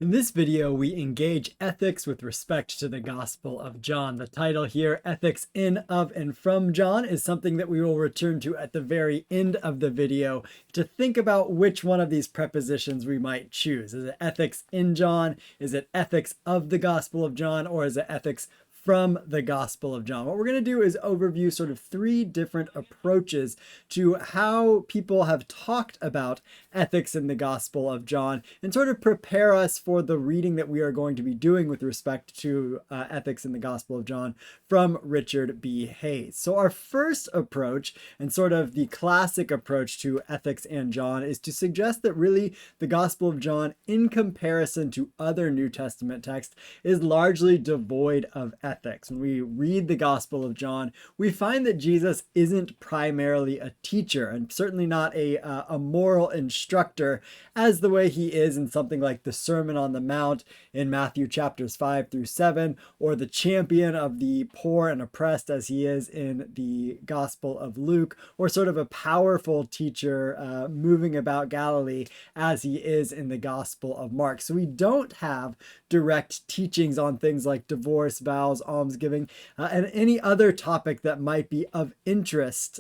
In this video, we engage ethics with respect to the Gospel of John. The title here, Ethics in, of, and from John, is something that we will return to at the very end of the video to think about which one of these prepositions we might choose. Is it ethics in John? Is it ethics of the Gospel of John? Or is it ethics from the Gospel of John? What we're going to do is overview sort of three different approaches to how people have talked about ethics in the Gospel of John and sort of prepare us for the reading that we are going to be doing with respect to ethics in the Gospel of John from Richard B. Hays. So our first approach, and sort of the classic approach to ethics and John, is to suggest that really the Gospel of John, in comparison to other New Testament texts, is largely devoid of ethics. When we read the Gospel of John, we find that Jesus isn't primarily a teacher, and certainly not a moral instructor, as the way he is in something like the Sermon on the Mount in Matthew chapters 5 through 7, or the champion of the poor and oppressed as he is in the Gospel of Luke, or sort of a powerful teacher moving about Galilee as he is in the Gospel of Mark. So we don't have direct teachings on things like divorce, vows, almsgiving, and any other topic that might be of interest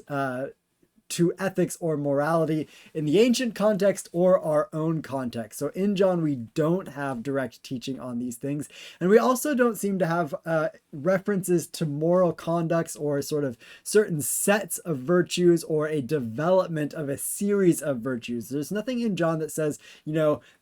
to ethics or morality in the ancient context or our own context. So in John, we don't have direct teaching on these things. And we also don't seem to have references to moral conducts or sort of certain sets of virtues or a development of a series of virtues. There's nothing in John that says,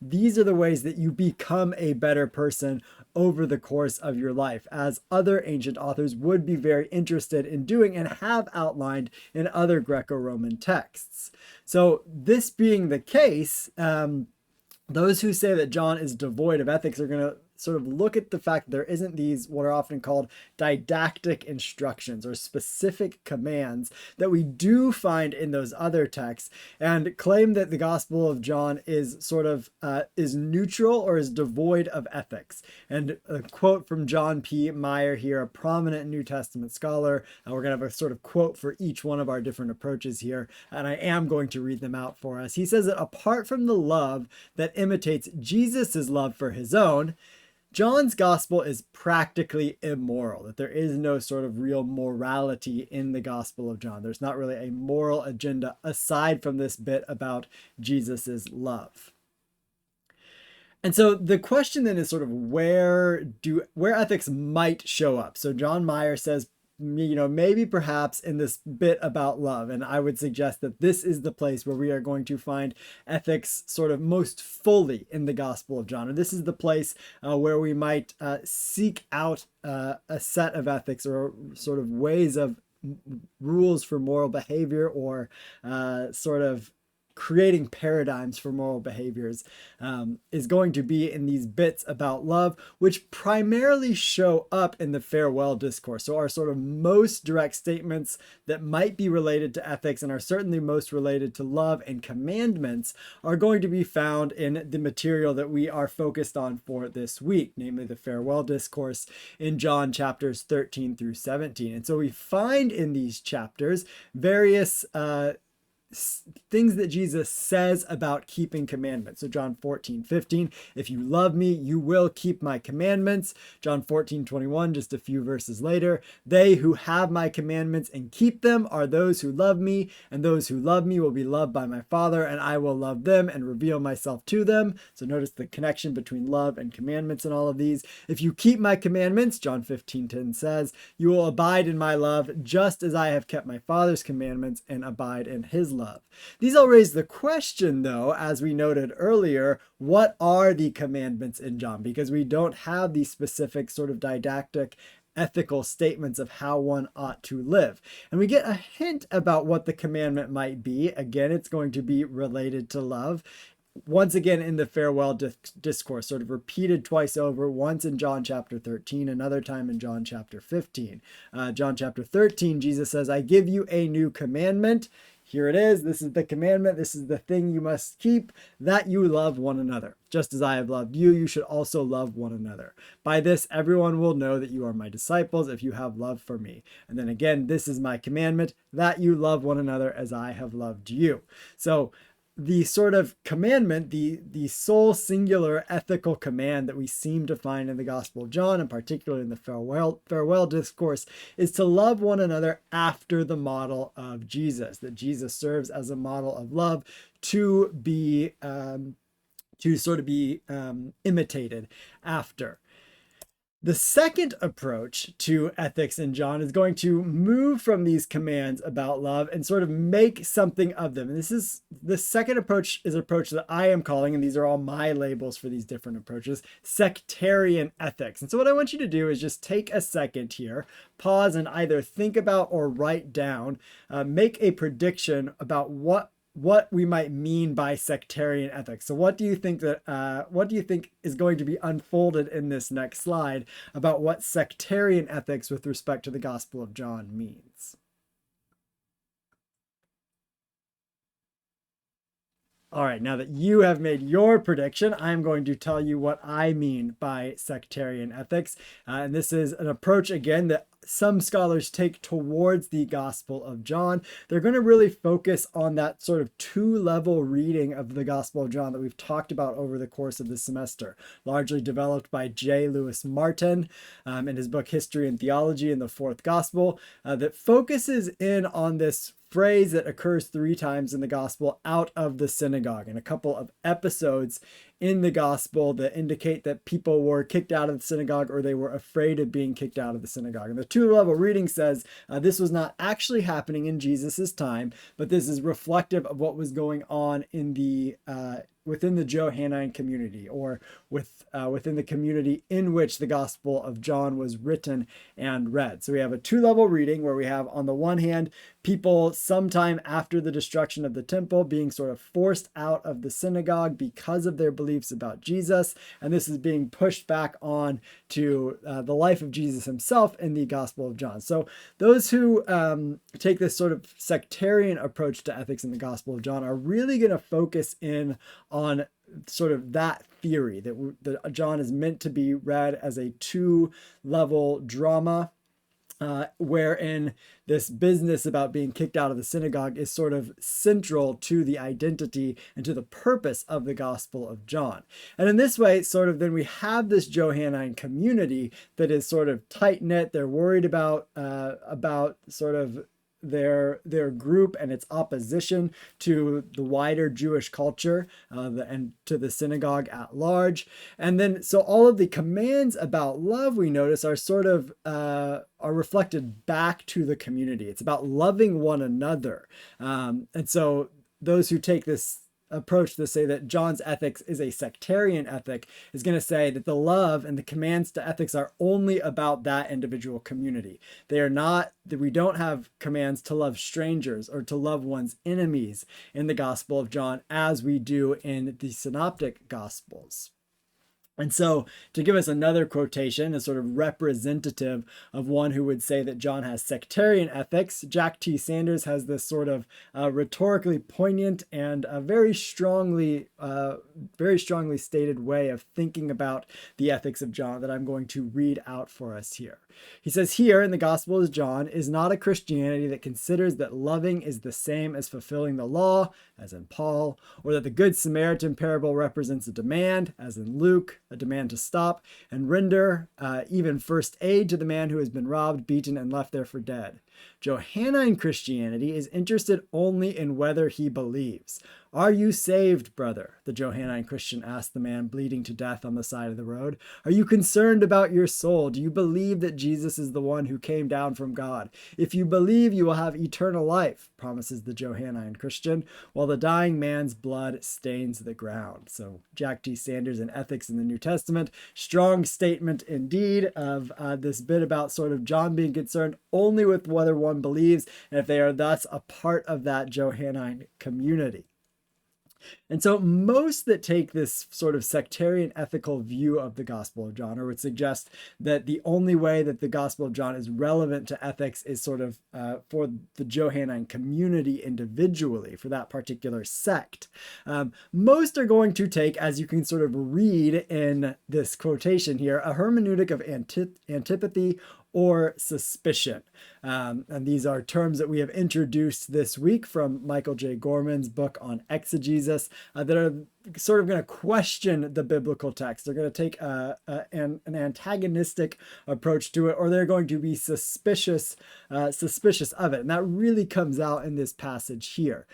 these are the ways that you become a better person over the course of your life, as other ancient authors would be very interested in doing and have outlined in other Greco-Roman texts. So this being the case, those who say that John is devoid of ethics are going to sort of look at the fact that there isn't these what are often called didactic instructions or specific commands that we do find in those other texts, and claim that the Gospel of John is sort of is neutral or is devoid of ethics. And a quote from John P. Meyer here, a prominent New Testament scholar, and we're going to have a sort of quote for each one of our different approaches here, and I am going to read them out for us. He says that apart from the love that imitates Jesus's love for his own, John's gospel is practically immoral, that there is no sort of real morality in the Gospel of John. There's not really a moral agenda aside from this bit about Jesus's love. And so the question then is sort of where ethics might show up. So John Meyer says, maybe perhaps in this bit about love. And I would suggest that this is the place where we are going to find ethics sort of most fully in the Gospel of John. And this is the place where we might seek out a set of ethics or sort of ways of rules for moral behavior, or sort of creating paradigms for moral behaviors, is going to be in these bits about love, which primarily show up in the farewell discourse. So our sort of most direct statements that might be related to ethics and are certainly most related to love and commandments are going to be found in the material that we are focused on for this week, namely the farewell discourse in John chapters 13 through 17. And so we find in these chapters various things that Jesus says about keeping commandments. So John 14:15, if you love me, you will keep my commandments. John 14:21, just a few verses later, they who have my commandments and keep them are those who love me, and those who love me will be loved by my Father, and I will love them and reveal myself to them. So notice the connection between love and commandments in all of these. If you keep my commandments, John 15:10 says, you will abide in my love, just as I have kept my Father's commandments and abide in his love. These all raise the question, though, as we noted earlier, what are the commandments in John? Because we don't have these specific sort of didactic ethical statements of how one ought to live. And we get a hint about what the commandment might be. Again, it's going to be related to love. Once again in the farewell discourse, sort of repeated twice over, once in John chapter 13, another time in John chapter 15. John chapter 13, Jesus says, I give you a new commandment. Here it is. This is the commandment. This is the thing you must keep, that you love one another. Just as I have loved you, you should also love one another. By this, everyone will know that you are my disciples if you have love for me. And then again, this is my commandment, that you love one another as I have loved you. So the sort of commandment, the sole singular ethical command that we seem to find in the Gospel of John, and particularly in the farewell discourse, is to love one another after the model of Jesus, that Jesus serves as a model of love to be imitated after. The second approach to ethics in John is going to move from these commands about love and sort of make something of them. And the second approach is an approach that I am calling, and these are all my labels for these different approaches, sectarian ethics. And so what I want you to do is just take a second here, pause, and either think about or write down, make a prediction about what we might mean by sectarian ethics. So what do you think is going to be unfolded in this next slide about what sectarian ethics with respect to the Gospel of John means? All right, now that you have made your prediction, I'm going to tell you what I mean by sectarian ethics. And this is an approach, again, that some scholars take towards the Gospel of John. They're going to really focus on that sort of two-level reading of the Gospel of John that we've talked about over the course of this semester, largely developed by J. Lewis Martin in his book History and Theology in the Fourth Gospel, that focuses in on this phrase that occurs 3 times in the gospel, out of the synagogue, and a couple of episodes in the gospel that indicate that people were kicked out of the synagogue or they were afraid of being kicked out of the synagogue. And the two-level reading says this was not actually happening in Jesus's time, but this is reflective of what was going on in the within the Johannine community, or within the community in which the Gospel of John was written and read. So we have a two-level reading where we have, on the one hand, people sometime after the destruction of the temple being sort of forced out of the synagogue because of their beliefs about Jesus, and this is being pushed back on to the life of Jesus himself in the Gospel of John. So those who take this sort of sectarian approach to ethics in the Gospel of John are really going to focus in on sort of that theory that John is meant to be read as a two-level drama, wherein this business about being kicked out of the synagogue is sort of central to the identity and to the purpose of the Gospel of John. And in this way, sort of then we have this Johannine community that is sort of tight-knit. They're worried about sort of their group and its opposition to the wider Jewish culture and to the synagogue at large. And then so all of the commands about love, we notice, are sort of are reflected back to the community. It's about loving one another. And so those who take this approach to say that John's ethics is a sectarian ethic is going to say that the love and the commands to ethics are only about that individual community. They are not, that we don't have commands to love strangers or to love one's enemies in the Gospel of John as we do in the Synoptic Gospels. And so to give us another quotation, a sort of representative of one who would say that John has sectarian ethics, Jack T. Sanders has this sort of rhetorically poignant and very strongly stated way of thinking about the ethics of John that I'm going to read out for us here. He says, here in the Gospel of John is not a Christianity that considers that loving is the same as fulfilling the law, as in Paul, or that the Good Samaritan parable represents a demand, as in Luke, a demand to stop and render even first aid to the man who has been robbed, beaten, and left there for dead. Johannine Christianity is interested only in whether he believes. Are you saved, brother? The Johannine Christian asked the man bleeding to death on the side of the road. Are you concerned about your soul? Do you believe that Jesus is the one who came down from God? If you believe, you will have eternal life, promises the Johannine Christian, while the dying man's blood stains the ground. So Jack T. Sanders in Ethics in the New Testament, strong statement indeed of this bit about sort of John being concerned only with whether one believes and if they are thus a part of that Johannine community. And so most that take this sort of sectarian ethical view of the Gospel of John, or would suggest that the only way that the Gospel of John is relevant to ethics is sort of for the Johannine community individually, for that particular sect. Most are going to take, as you can sort of read in this quotation here, a hermeneutic of antipathy or suspicion. And these are terms that we have introduced this week from Michael J. Gorman's book on exegesis that are sort of going to question the biblical text. They're going to take an antagonistic approach to it, or they're going to be suspicious of it. And that really comes out in this passage here.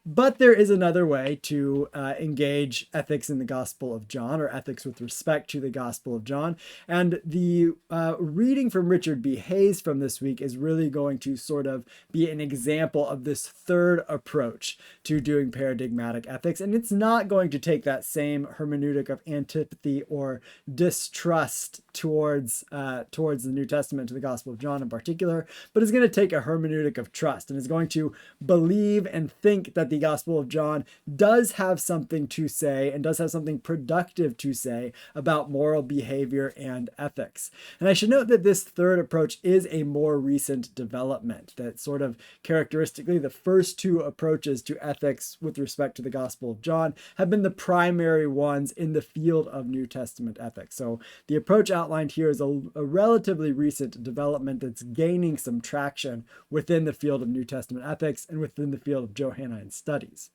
But there is another way to engage ethics in the Gospel of John, or ethics with respect to the Gospel of John. And the reading from Richard B. Hays from this week is really going to sort of be an example of this third approach to doing paradigmatic ethics. And it's not going to take that same hermeneutic of antipathy or distrust towards the New Testament, to the Gospel of John in particular, but it's going to take a hermeneutic of trust, and is going to believe and think that the Gospel of John does have something to say, and does have something productive to say about moral behavior and ethics. And I should note that this third approach is a more recent development, that sort of characteristically the first two approaches to ethics with respect to the Gospel of John have been the primary ones in the field of New Testament ethics. So the approach outlined here is a relatively recent development that's gaining some traction within the field of New Testament ethics and within the field of Johannine studies.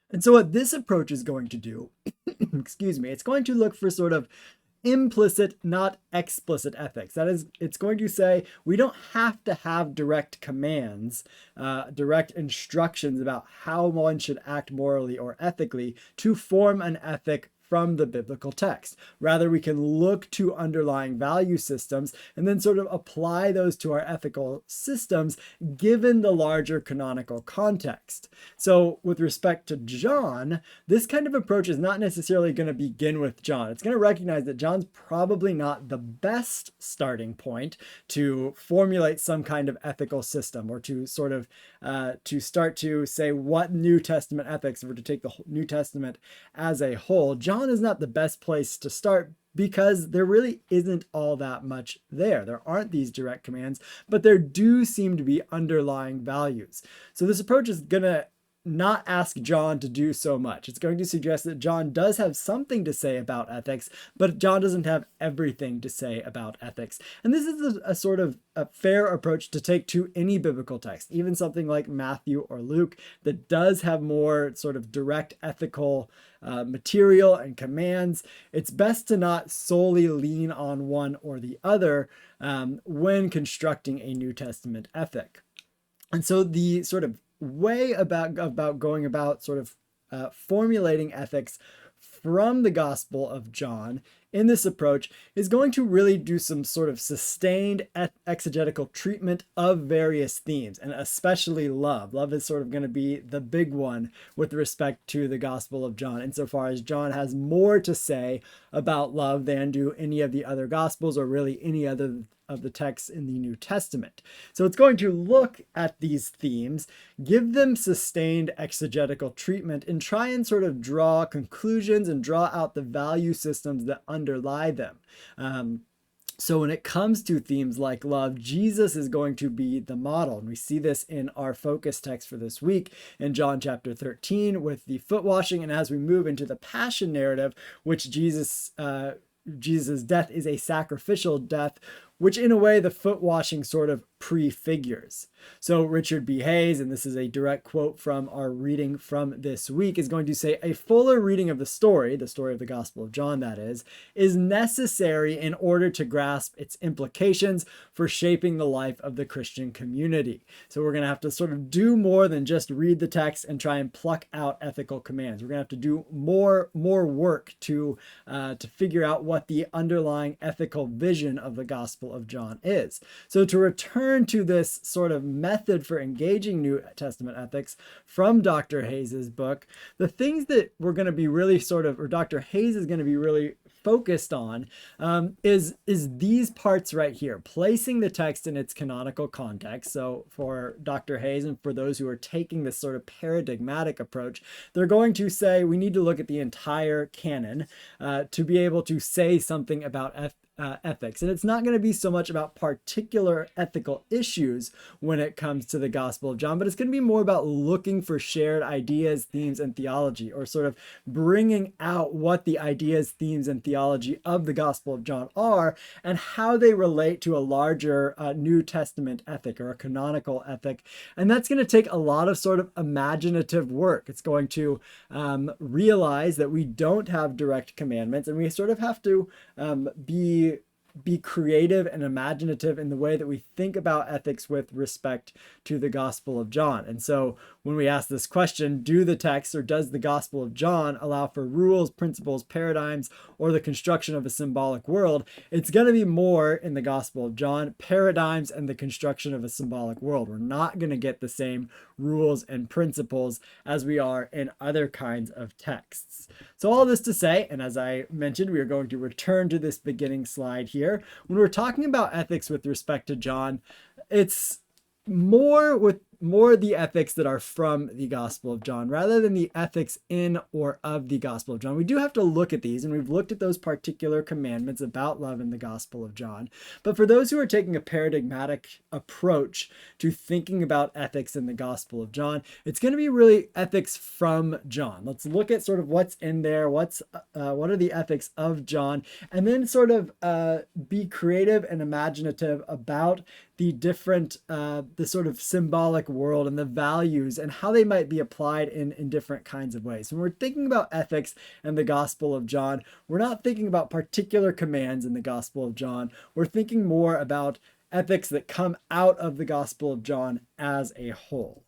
And so what this approach is going to do, excuse me, it's going to look for sort of implicit, not explicit ethics. That is, it's going to say we don't have to have direct commands, direct instructions about how one should act morally or ethically to form an ethic from the biblical text. Rather, we can look to underlying value systems and then sort of apply those to our ethical systems given the larger canonical context. So with respect to John, this kind of approach is not necessarily going to begin with John. It's going to recognize that John's probably not the best starting point to formulate some kind of ethical system, or to sort of to start to say what New Testament ethics, or to take the New Testament as a whole. John is not the best place to start, because there really isn't all that much there. There aren't these direct commands, but there do seem to be underlying values. So this approach is going to not ask John to do so much. It's going to suggest that John does have something to say about ethics, but John doesn't have everything to say about ethics. And this is a sort of a fair approach to take to any biblical text, even something like Matthew or Luke, that does have more sort of direct ethical material and commands. It's best to not solely lean on one or the other when constructing a New Testament ethic. And so the sort of way about going about sort of formulating ethics from the Gospel of John in this approach is going to really do some sort of sustained exegetical treatment of various themes, and especially love. Love is sort of going to be the big one with respect to the Gospel of John, insofar as John has more to say about love than do any of the other Gospels, or really any other of the texts in the New Testament. So it's going to look at these themes, give them sustained exegetical treatment, and try and sort of draw conclusions and draw out the value systems that underlie them. So when it comes to themes like love, Jesus is going to be the model. And we see this in our focus text for this week in John chapter 13 with the foot washing. And as we move into the passion narrative, which Jesus' death is a sacrificial death, which in a way the foot washing sort of prefigures. So Richard B. Hays, and this is a direct quote from our reading from this week, is going to say, a fuller reading of the story of the Gospel of John, that is necessary in order to grasp its implications for shaping the life of the Christian community. So we're going to have to sort of do more than just read the text and try and pluck out ethical commands. We're going to have to do more work to figure out what the underlying ethical vision of the Gospel of John is. So to return to this sort of method for engaging New Testament ethics from Dr. Hays's book, the things that we're going to be really sort of, or Dr. Hays is going to be really focused on is these parts right here, placing the text in its canonical context. So for Dr. Hays and for those who are taking this sort of paradigmatic approach, they're going to say we need to look at the entire canon to be able to say something about ethics. And it's not going to be so much about particular ethical issues when it comes to the Gospel of John, but it's going to be more about looking for shared ideas, themes, and theology, or sort of bringing out what the ideas, themes, and theology of the Gospel of John are and how they relate to a larger New Testament ethic or a canonical ethic. And that's going to take a lot of sort of imaginative work. It's going to realize that we don't have direct commandments, and we sort of have to be creative and imaginative in the way that we think about ethics with respect to the Gospel of John. And so when we ask this question, do the text or does the Gospel of John allow for rules, principles, paradigms, or the construction of a symbolic world? It's going to be more in the Gospel of John, paradigms and the construction of a symbolic world. We're not going to get the same rules and principles as we are in other kinds of texts. So all this to say, and as I mentioned, we are going to return to this beginning slide here. When we're talking about ethics with respect to John, it's more the ethics that are from the Gospel of John rather than the ethics in or of the Gospel of John. We do have to look at these, and we've looked at those particular commandments about love in the Gospel of John. But for those who are taking a paradigmatic approach to thinking about ethics in the Gospel of John, it's going to be really ethics from John. Let's look at sort of what's in there, what are the ethics of John, and then sort of be creative and imaginative about the different, the sort of symbolic world and the values and how they might be applied in different kinds of ways. When we're thinking about ethics and the Gospel of John, we're not thinking about particular commands in the Gospel of John. We're thinking more about ethics that come out of the Gospel of John as a whole.